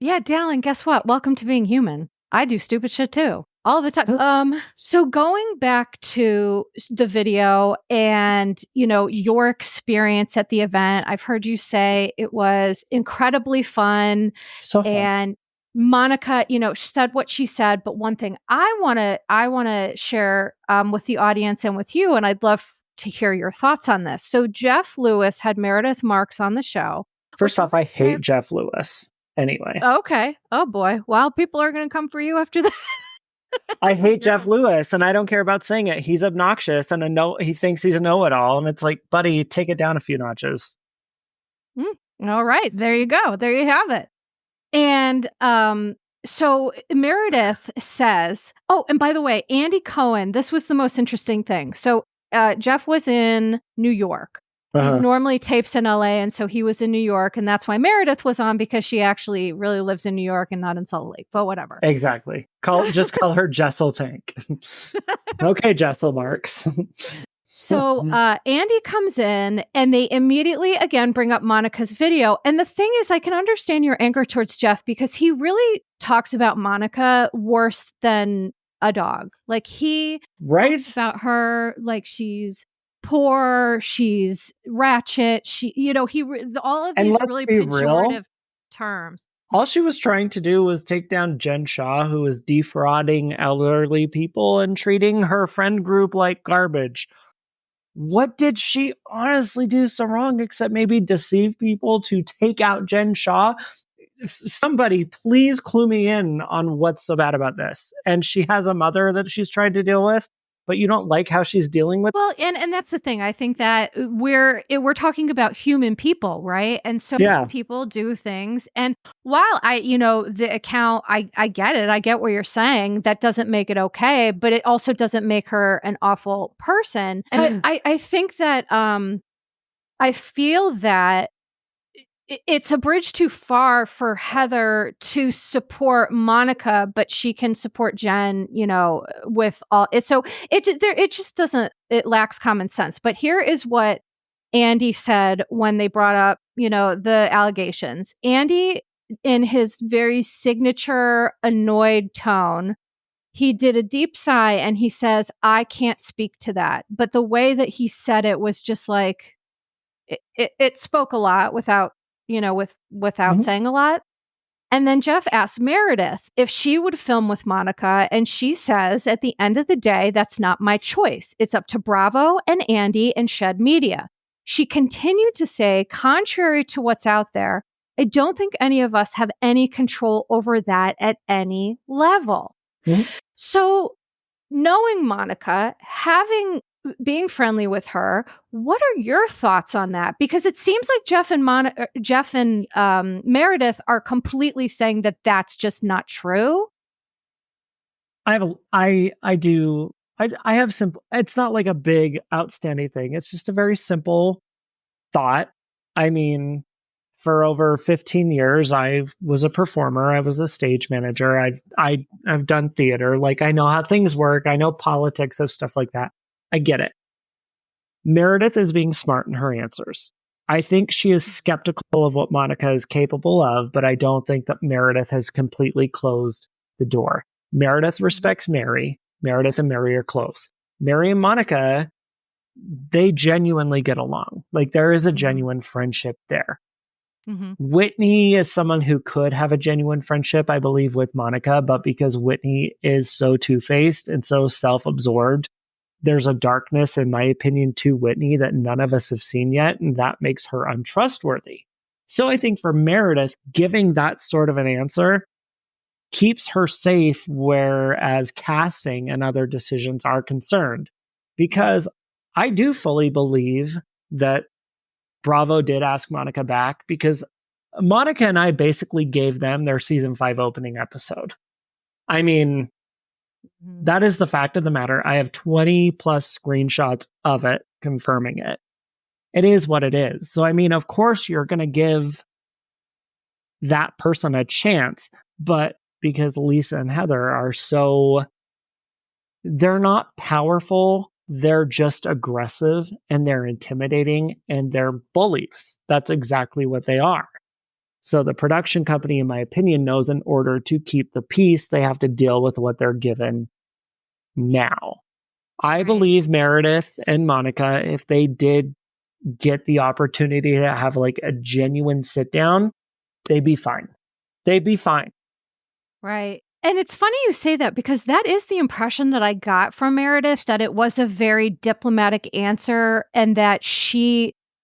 Yeah, Dallon, guess what? Welcome to being human. I do stupid shit too, all the time. So going back to the video and, your experience at the event, I've heard you say it was incredibly fun. So fun. And Monica, said what she said. But one thing I want to share with the audience and with you, and I'd love to hear your thoughts on this. So Jeff Lewis had Meredith Marks on the show. First off, I hate Jeff Lewis. Anyway. Okay. Oh boy. Well, people are going to come for you after that. I hate Jeff Lewis, and I don't care about saying it. He's obnoxious, and he thinks he's a know-it-all, and it's like, buddy, take it down a few notches. All right. There you go. There you have it. And so Meredith says, oh, and by the way, Andy Cohen, this was the most interesting thing. So Jeff was in New York. He's normally tapes in LA, and so he was in New York, and that's why Meredith was on, because she actually really lives in New York and not in Salt Lake, but whatever. Exactly. Just call her Jessel Tank. Okay, Jessel Marks. So Andy comes in, and they immediately, again, bring up Monica's video. And the thing is, I can understand your anger towards Jeff, because he really talks about Monica worse than a dog. Like, he talks about her like she's poor, she's ratchet, all of these really pejorative terms. All she was trying to do was take down Jen Shah, who was defrauding elderly people and treating her friend group like garbage. what did she honestly do so wrong except maybe deceive people to take out Jen Shah? Somebody please clue me in on what's so bad about this. And she has a mother that she's tried to deal with, but you don't like how she's dealing with. Well, and that's the thing. I think that we're talking about human people, right? And so people do things. And while the account, I get it. I get what you're saying. That doesn't make it okay, but it also doesn't make her an awful person. And I think that I feel that it's a bridge too far for Heather to support Monica, but she can support Jen, with all it. So it just doesn't, it lacks common sense. But here is what Andy said when they brought up, the allegations. Andy, in his very signature annoyed tone, he did a deep sigh and he says, I can't speak to that. But the way that he said it was just like, it spoke a lot without saying a lot. And then Jeff asked Meredith if she would film with Monica. And she says, at the end of the day, that's not my choice. It's up to Bravo and Andy and Shed Media. She continued to say, contrary to what's out there, I don't think any of us have any control over that at any level. Mm-hmm. So knowing Monica, being friendly with her, what are your thoughts on that? Because it seems like Jeff and Meredith are completely saying that that's just not true. I have simple. It's not like a big outstanding thing. It's just a very simple thought. I mean, for over 15 years, I was a performer. I was a stage manager. I've done theater. Like, I know how things work. I know politics of stuff like that. I get it. Meredith is being smart in her answers. I think she is skeptical of what Monica is capable of, but I don't think that Meredith has completely closed the door. Meredith respects Mary. Meredith and Mary are close. Mary and Monica, they genuinely get along. Like, there is a genuine friendship there. Mm-hmm. Whitney is someone who could have a genuine friendship, I believe, with Monica, but because Whitney is so two-faced and so self-absorbed, there's a darkness, in my opinion, to Whitney that none of us have seen yet, and that makes her untrustworthy. So I think for Meredith, giving that sort of an answer keeps her safe, whereas casting and other decisions are concerned. Because I do fully believe that Bravo did ask Monica back, because Monica and I basically gave them their season 5 opening episode. I mean, that is the fact of the matter. I have 20 plus screenshots of it confirming it. It is what it is. So, I mean, of course, you're going to give that person a chance, but because Lisa and Heather are they're not powerful. They're just aggressive and they're intimidating and they're bullies. That's exactly what they are. So the production company, in my opinion, knows in order to keep the peace, they have to deal with what they're given now. I believe Meredith and Monica, if they did get the opportunity to have like a genuine sit down, they'd be fine. They'd be fine. Right. And it's funny you say that, because that is the impression that I got from Meredith, that it was a very diplomatic answer and that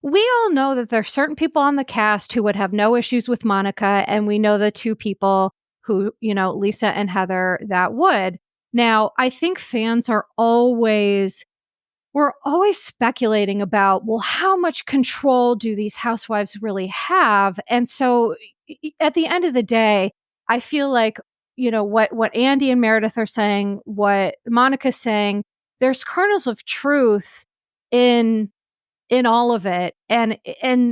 we all know that there are certain people on the cast who would have no issues with Monica, and we know the two people who, Lisa and Heather, that would. Now, I think fans we're always speculating about, well, how much control do these housewives really have? And so at the end of the day, I feel like, what Andy and Meredith are saying, what Monica's saying, there's kernels of truth in all of it, and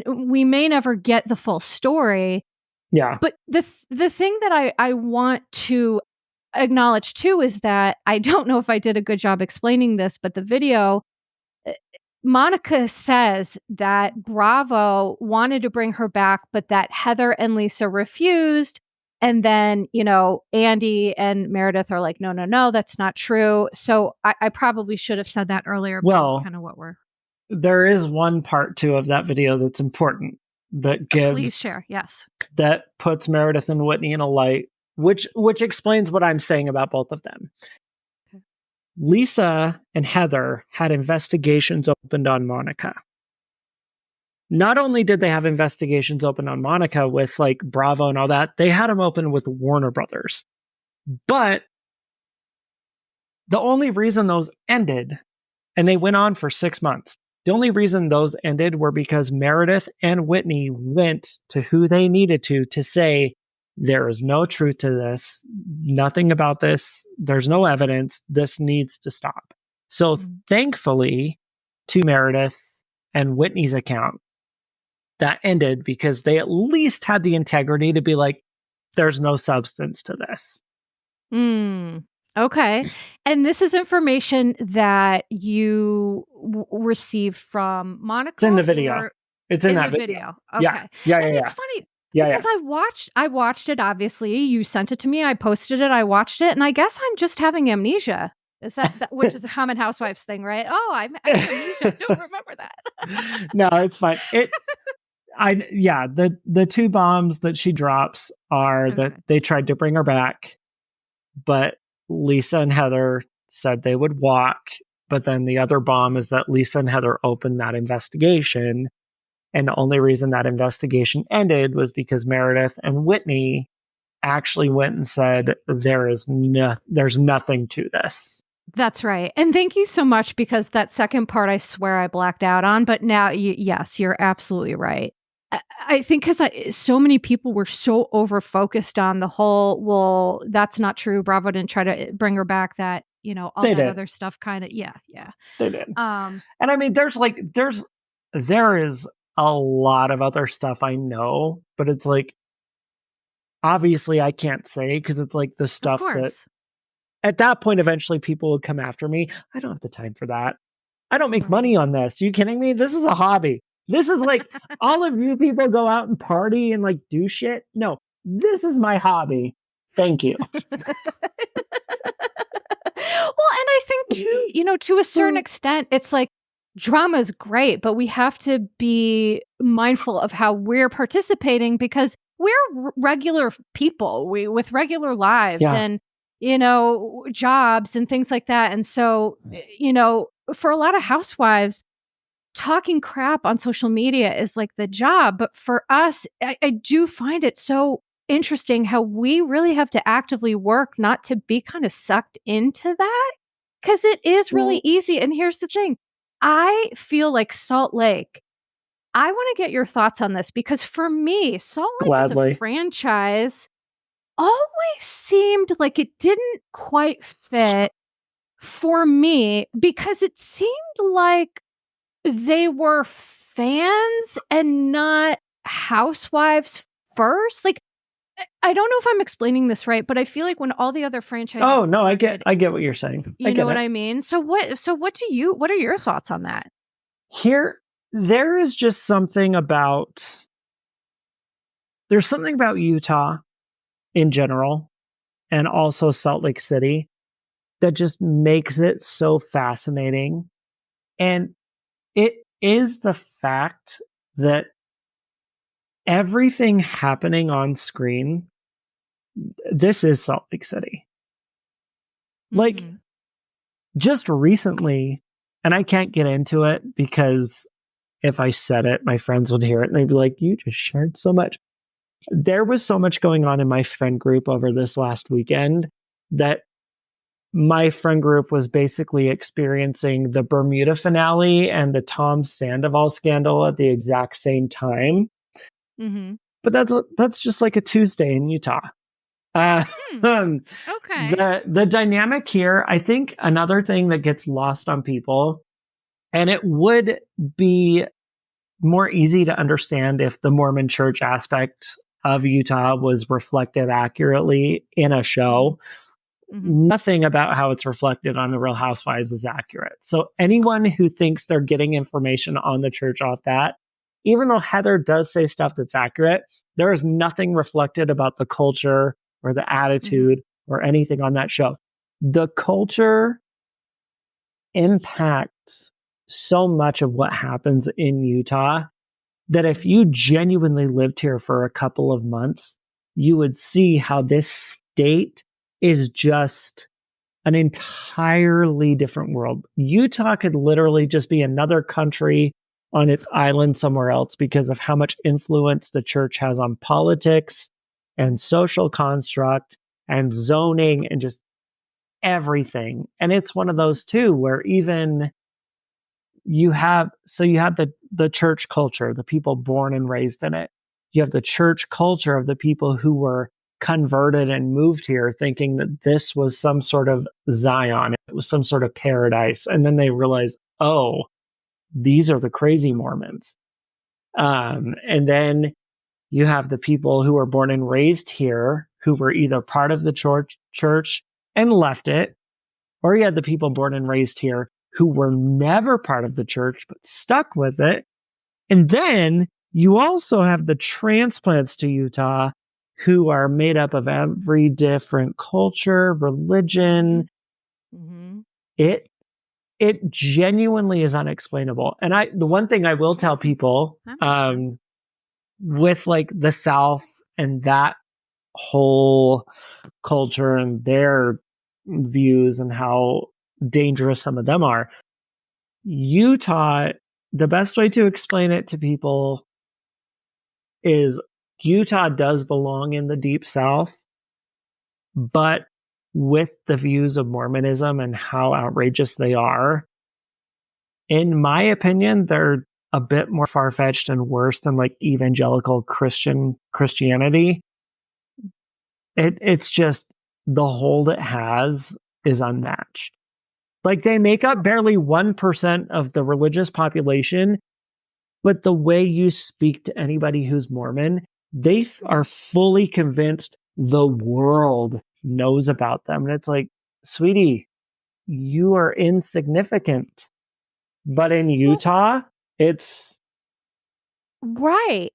we may never get the full story. Yeah. But the thing that I want to acknowledge too is that I don't know if I did a good job explaining this, but the video, Monica says that Bravo wanted to bring her back, but that Heather and Lisa refused. And then, Andy and Meredith are like, no, that's not true. So I probably should have said that earlier. Well, kind of what we're. There is one part too of that video that's important, that gives, please share, yes, that puts Meredith and Whitney in a light, which explains what I'm saying about both of them. Okay. Lisa and Heather had investigations opened on Monica. Not only did they have investigations open on Monica with like Bravo and all that, they had them open with Warner Brothers. But the only reason those ended, and they went on for 6 months, the only reason those ended were because Meredith and Whitney went to who they needed to say, there is no truth to this, nothing about this, there's no evidence, this needs to stop. So thankfully, to Meredith and Whitney's account, that ended because they at least had the integrity to be like, there's no substance to this. Okay. And this is information that you received from Monica? It's in the video. It's in that video. Okay. Yeah. And it's funny because I watched it, obviously. You sent it to me. I posted it. I watched it. And I guess I'm just having amnesia. Is that which is a common housewives thing, right? Oh, I have amnesia. I don't remember that. No, it's fine. The two bombs that she drops are that they tried to bring her back, but Lisa and Heather said they would walk. But then the other bomb is that Lisa and Heather opened that investigation. And the only reason that investigation ended was because Meredith and Whitney actually went and said, there's nothing to this. That's right. And thank you so much, because that second part, I swear I blacked out on. But now, yes, you're absolutely right. I think because so many people were so over-focused on the whole, well, that's not true, Bravo didn't try to bring her back, that, all that other stuff kind of, yeah. They did. And I mean, there is a lot of other stuff I know, but it's like, obviously I can't say, because it's like the stuff that at that point, eventually people would come after me. I don't have the time for that. I don't make money on this. Are you kidding me? This is a hobby. This is like all of you people go out and party and like do shit. No, this is my hobby. Thank you. Well, and I think too, to a certain extent, it's like drama is great, but we have to be mindful of how we're participating, because we're regular people with regular lives and, jobs and things like that. And so, for a lot of housewives, talking crap on social media is like the job. But for us, I do find it so interesting how we really have to actively work not to be kind of sucked into that, because it is really easy. And here's the thing. I feel like Salt Lake, I want to get your thoughts on this, because for me, Salt Lake as a franchise always seemed like it didn't quite fit for me, because it seemed like they were fans and not housewives first. Like, I don't know if I'm explaining this right, but I feel like when all the other franchises. Oh no, I get what you're saying. You know what I mean? So what are your thoughts on that? There is just something about, there's something about Utah in general, and also Salt Lake City, that just makes it so fascinating. And it is the fact that everything happening on screen, this is Salt Lake City. Like, just recently, and I can't get into it because if I said it, my friends would hear it and they'd be like, you just shared so much. There was so much going on in my friend group over this last weekend that my friend group was basically experiencing the Bermuda finale and the Tom Sandoval scandal at the exact same time. But that's just like a Tuesday in Utah. Okay. The dynamic here, I think another thing that gets lost on people, and it would be more easy to understand if the Mormon church aspect of Utah was reflected accurately in a show. Nothing about how it's reflected on the Real Housewives is accurate. So anyone who thinks they're getting information on the church off that, even though Heather does say stuff that's accurate, there is nothing reflected about the culture or the attitude or anything on that show. The culture impacts so much of what happens in Utah that if you genuinely lived here for a couple of months, you would see how this state is just an entirely different world. Utah could literally just be another country on its island somewhere else because of how much influence the church has on politics and social construct and zoning and just everything. And it's one of those too, where even you have the church culture, the people born and raised in it. You have the church culture of the people who were converted and moved here thinking that this was some sort of Zion. It was some sort of paradise. And then they realize, oh, these are the crazy Mormons. And then you have the people who were born and raised here who were either part of the church and left it, or you had the people born and raised here who were never part of the church but stuck with it. And then you also have the transplants to Utah who are made up of every different culture, religion. Mm-hmm. It genuinely is unexplainable. And the one thing I will tell people, with like the South and that whole culture and their views and how dangerous some of them are, Utah, the best way to explain it to people is Utah does belong in the deep South, but with the views of Mormonism and how outrageous they are, in my opinion, they're a bit more far-fetched and worse than like evangelical Christianity. It's just the hold it has is unmatched. Like they make up barely 1% of the religious population, but the way you speak to anybody who's Mormon, they are fully convinced the world knows about them. And it's like, sweetie, you are insignificant. But in Utah, it's... Right.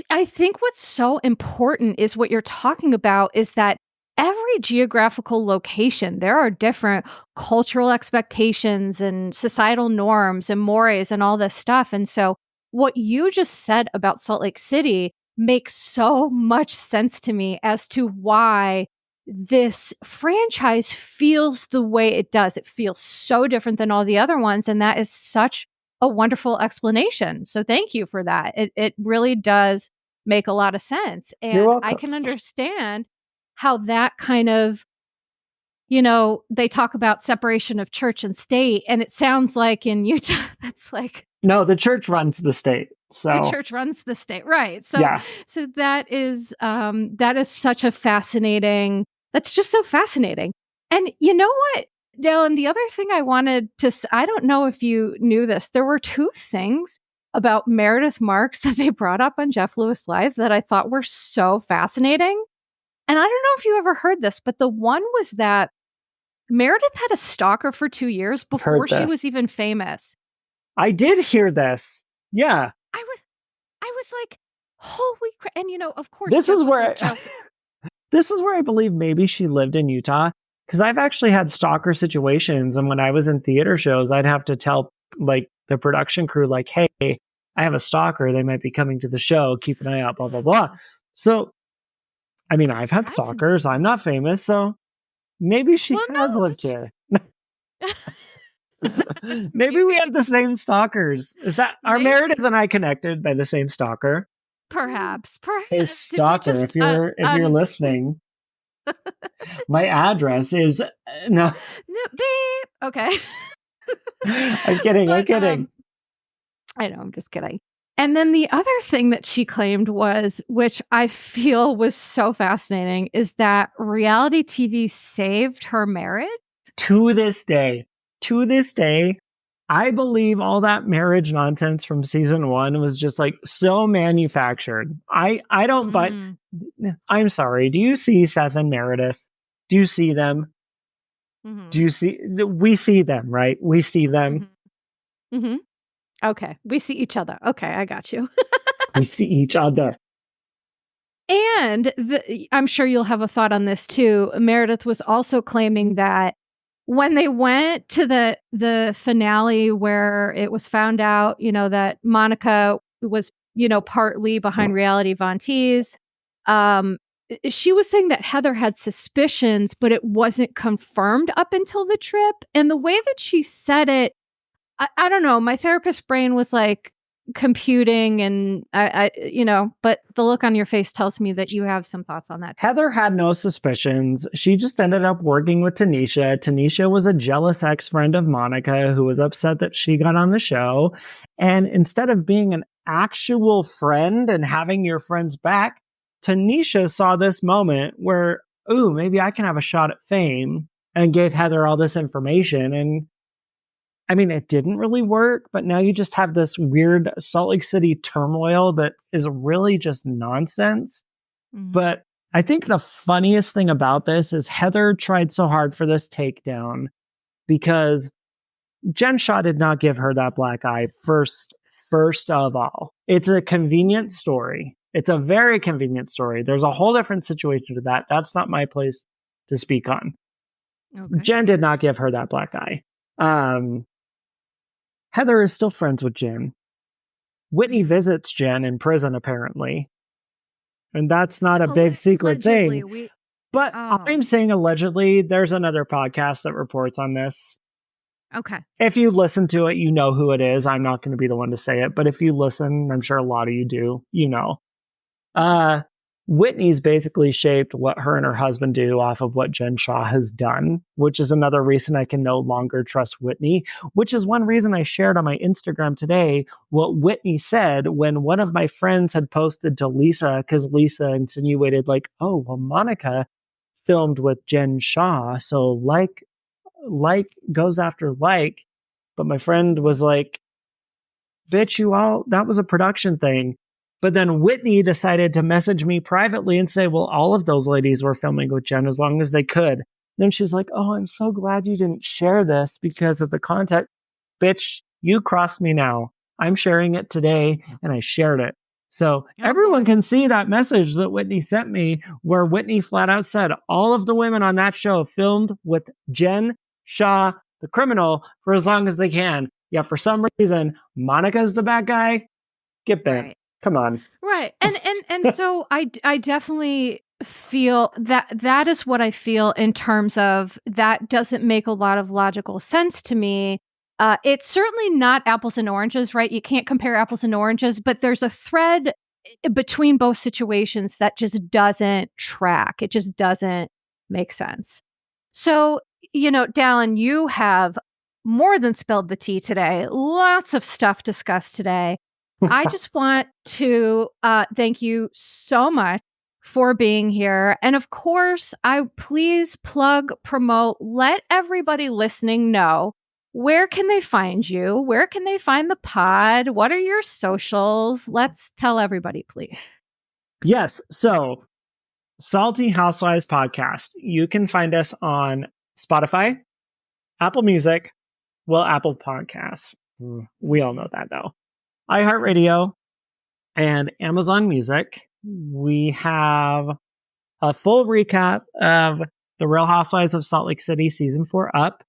I think what's so important is what you're talking about is that every geographical location, there are different cultural expectations and societal norms and mores and all this stuff. And so what you just said about Salt Lake City makes so much sense to me as to why this franchise feels the way it does. It feels so different than all the other ones. And that is such a wonderful explanation. So thank you for that. It really does make a lot of sense. And I can understand how that kind of, they talk about separation of church and state. And it sounds like in Utah, that's like... No, the church runs the state. So the church runs the state. Right. So, so that is such a fascinating, that's just so fascinating. And you know what, Dallon, the other thing I wanted to, I don't know if you knew this, there were two things about Meredith Marks that they brought up on Jeff Lewis Live that I thought were so fascinating. And I don't know if you ever heard this, but the one was that Meredith had a stalker for 2 years before she was even famous. I did hear this. Yeah. I was like, holy crap. And of course, this is where I believe maybe she lived in Utah, because I've actually had stalker situations. And when I was in theater shows, I'd have to tell like the production crew, like, hey, I have a stalker. They might be coming to the show. Keep an eye out, blah, blah, blah. So, I mean, I've had stalkers. I'm not famous. So maybe she has lived here. Maybe we have the same stalkers. Are Meredith and I connected by the same stalker? Perhaps. Hey, stalker, if you're listening, my address is no. Beep. Okay. I'm kidding. I know. I'm just kidding. And then the other thing that she claimed was, which I feel was so fascinating, is that reality TV saved her marriage. To this day, I believe all that marriage nonsense from season 1 was just like so manufactured. I don't, but I'm sorry. Do you see Seth and Meredith? Do you see them? Mm-hmm. We see them, right? We see them. Mm-hmm. Mm-hmm. Okay. We see each other. Okay. I got you. We see each other. And I'm sure you'll have a thought on this too. Meredith was also claiming that when they went to the finale where it was found out, that Monica was, partly behind Reality Von Teese, she was saying that Heather had suspicions, but it wasn't confirmed up until the trip. And the way that she said it, I don't know. My therapist brain was like computing and but the look on your face tells me that you have some thoughts on that. Heather had no suspicions. She just ended up working with Tanisha. Tanisha was a jealous ex-friend of Monica who was upset that she got on the show. And instead of being an actual friend and having your friends back, Tanisha saw this moment where, ooh, maybe I can have a shot at fame, and gave Heather all this information. And I mean, it didn't really work, but now you just have this weird Salt Lake City turmoil that is really just nonsense. Mm-hmm. But I think the funniest thing about this is Heather tried so hard for this takedown because Jen Shah did not give her that black eye first of all. It's a convenient story. It's a very convenient story. There's a whole different situation to that. That's not my place to speak on. Okay. Jen did not give her that black eye. Heather is still friends with Jen. Whitney visits Jen in prison, apparently. And that's not a big secret thing. I'm saying allegedly. There's another podcast that reports on this. Okay. If you listen to it, you know who it is. I'm not going to be the one to say it. But if you listen, I'm sure a lot of you do, you know. Whitney's basically shaped what her and her husband do off of what Jen Shah has done, which is another reason I can no longer trust Whitney, which is one reason I shared on my Instagram today what Whitney said when one of my friends had posted to Lisa, because Lisa insinuated like, oh, well, Monica filmed with Jen Shah, so like goes after like. But my friend was like, bitch, that was a production thing. But then Whitney decided to message me privately and say, well, all of those ladies were filming with Jen as long as they could. Then she's like, oh, I'm so glad you didn't share this because of the content. Bitch, you crossed me now. I'm sharing it today, and I shared it. So everyone can see that message that Whitney sent me where Whitney flat out said all of the women on that show filmed with Jen Shah, the criminal, for as long as they can. Yeah, for some reason, Monica's the bad guy. Get bent. Right. Come on. Right. And so I definitely feel that is what I feel in terms of that doesn't make a lot of logical sense to me. It's certainly not apples and oranges, right? You can't compare apples and oranges, but there's a thread between both situations that just doesn't track. It just doesn't make sense. So, Dallon, you have more than spilled the tea today. Lots of stuff discussed today. I just want to thank you so much for being here. And of course, please plug, promote, let everybody listening know, where can they find you? Where can they find the pod? What are your socials? Let's tell everybody, please. Yes. So Salty Housewives Podcast. You can find us on Spotify, Apple Music, Apple Podcasts. We all know that though. iHeartRadio, and Amazon Music. We have a full recap of The Real Housewives of Salt Lake City Season 4 up.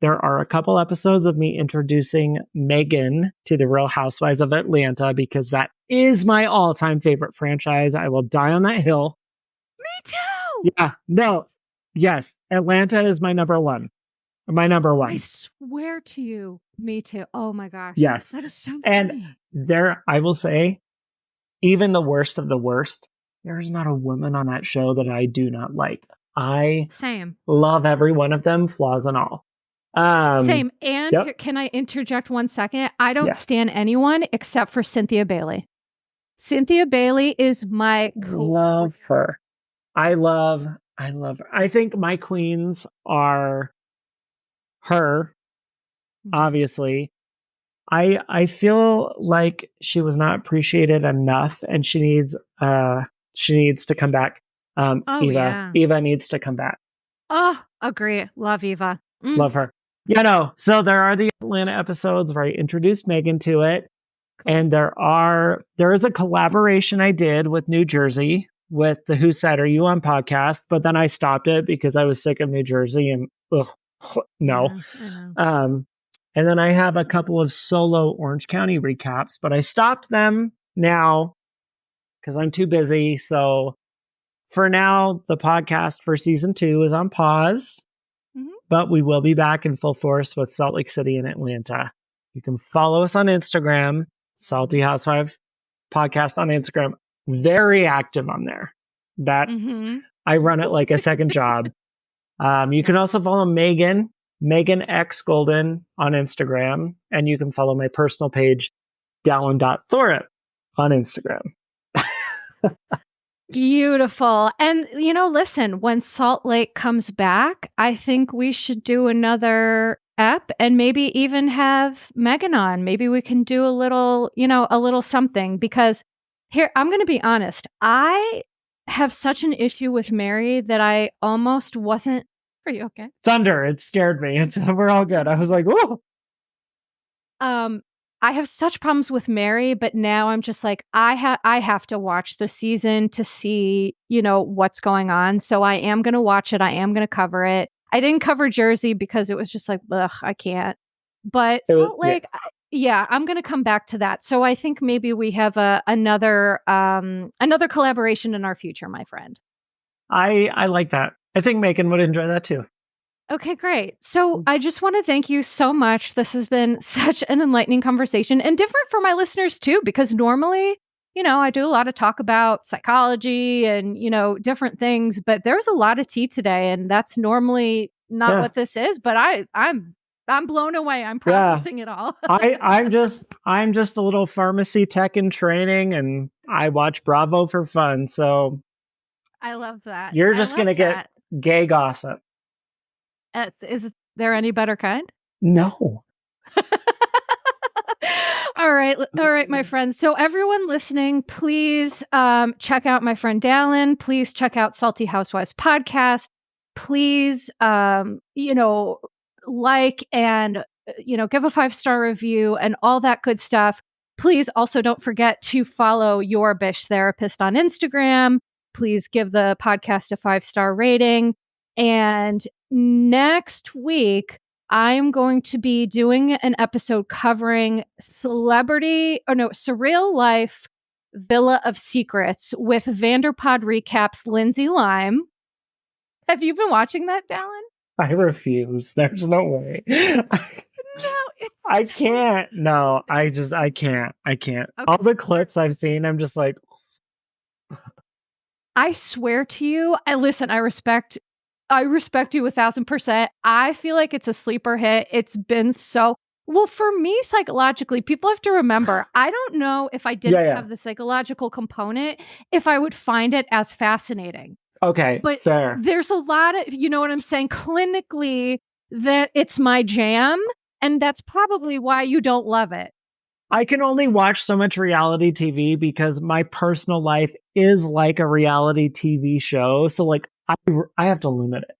There are a couple episodes of me introducing Megan to The Real Housewives of Atlanta because that is my all-time favorite franchise. I will die on that hill. Me too! Yeah, no. Yes, Atlanta is my number one. My number one. I swear to you, me too. Oh my gosh. Yes. That is so funny. And I will say, even the worst of the worst, there's not a woman on that show that I do not like. Same. Love every one of them, flaws and all. Same. And can I interject 1 second? I don't stand anyone except for Cynthia Bailey. Cynthia Bailey is my love her. I love her. I think my queens are her, obviously. I feel like she was not appreciated enough, and she needs to come back. Eva needs to come back. Oh, agree. Love Eva. Love her. Yeah, no. So there are the Atlanta episodes where I introduced Megan to it, and there is a collaboration I did with New Jersey with the Who Said Are You On podcast, but then I stopped it because I was sick of New Jersey and no. Yeah, and then I have a couple of solo Orange County recaps, but I stopped them now because I'm too busy. So for now, the podcast for season 2 is on pause, but we will be back in full force with Salt Lake City and Atlanta. You can follow us on Instagram, Salty Housewives Podcast on Instagram. Very active on there. That I run it like a second job. You can also follow Megan X Golden on Instagram, and you can follow my personal page, Dallon.Thorpe on Instagram. Beautiful. And, listen, when Salt Lake comes back, I think we should do another ep and maybe even have Megan on. Maybe we can do a little something, because here, I'm going to be honest. I have such an issue with Mary that I almost wasn't. Are you okay? Thunder. It scared me. We're all good. I was like, whoa. I have such problems with Mary, but now I'm just like, I have to watch the season to see, what's going on. So I am going to watch it. I am going to cover it. I didn't cover Jersey because it was just like, ugh, I can't. But Salt Lake, yeah, I'm going to come back to that. So I think maybe we have another collaboration in our future, my friend. I like that. I think Megan would enjoy that too. Okay, great. So I just want to thank you so much. This has been such an enlightening conversation, and different for my listeners too, because normally, I do a lot of talk about psychology and, different things, but there's a lot of tea today, and that's normally not what this is, but I'm blown away. I'm processing it all. I'm just a little pharmacy tech in training, and I watch Bravo for fun. So I love that. You're just going to get gay gossip. Is there any better kind? No. All right, my friends. So everyone listening, please check out my friend Dallon. Please check out Salty Housewives Podcast. Please, like and, give a 5-star review and all that good stuff. Please also don't forget to follow Your Bish Therapist on Instagram. Please give the podcast a 5-star rating. And next week, I'm going to be doing an episode covering Surreal Life Villa of Secrets with Vanderpod Recaps Lindsay Lime. Have you been watching that, Dallon? I refuse. There's no way. I can't. No, I can't. Okay. All the clips I've seen, I'm just like. I swear to you, I respect you 1,000%. I feel like it's a sleeper hit. It's been so well for me psychologically. People have to remember, I don't know if I didn't have the psychological component, if I would find it as fascinating. Okay, but fair. There's a lot of, you know what I'm saying, clinically, that it's my jam, and that's probably why you don't love it. I can only watch so much reality TV because my personal life is like a reality TV show. So like I have to limit it.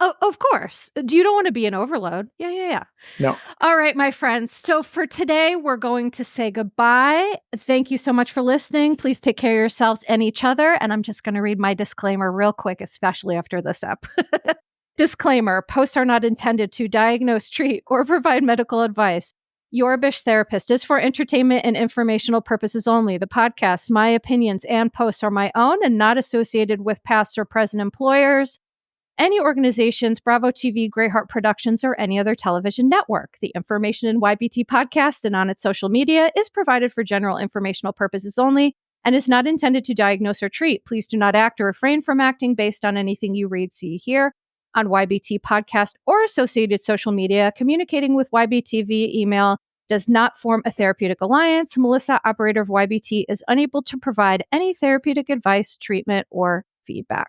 Oh, of course. You don't want to be an overload. Yeah. No. All right, my friends. So for today, we're going to say goodbye. Thank you so much for listening. Please take care of yourselves and each other. And I'm just going to read my disclaimer real quick, especially after this ep. Disclaimer: posts are not intended to diagnose, treat, or provide medical advice. Your Bish Therapist is for entertainment and informational purposes only. The podcast, my opinions, and posts are my own and not associated with past or present employers, any organizations, Bravo TV, Greyheart Productions, or any other television network. The information in YBT Podcast and on its social media is provided for general informational purposes only and is not intended to diagnose or treat. Please do not act or refrain from acting based on anything you read, see, hear on YBT Podcast or associated social media. Communicating with YBT via email does not form a therapeutic alliance. Melissa, operator of YBT, is unable to provide any therapeutic advice, treatment, or feedback.